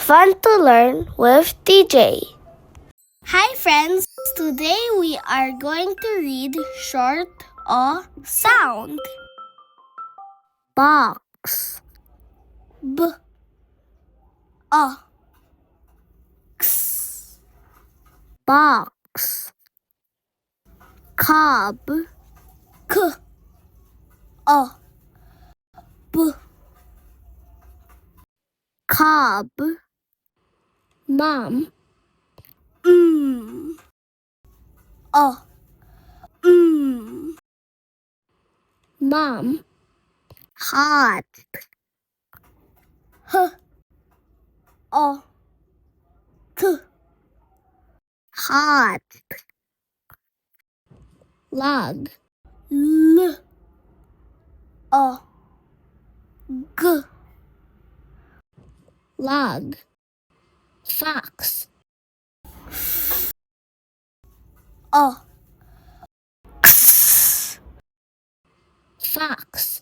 Fun to learn with DJ. Hi friends, today we are going to read short o sound. Box. B o x. Box. Cob. K o b. Cob. Mom. O. Mom. Hot. H o t. Hot. Log. L o g. Log. Fox. O x. Fox.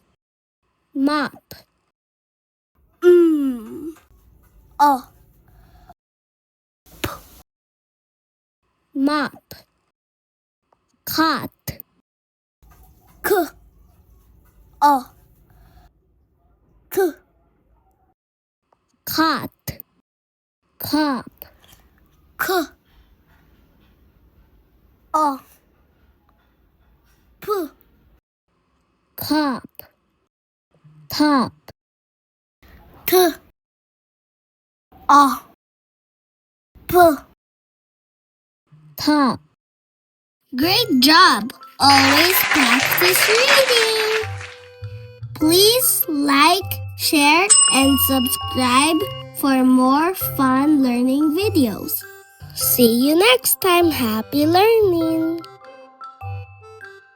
Mop. O p. Mop. Cot. K o t. Cot. Cop. K o p. Cop. Top. T o p. Top. Great job! Always practice reading. Please like, share, and subscribe for more fun learning videos. See you next time. Happy learning!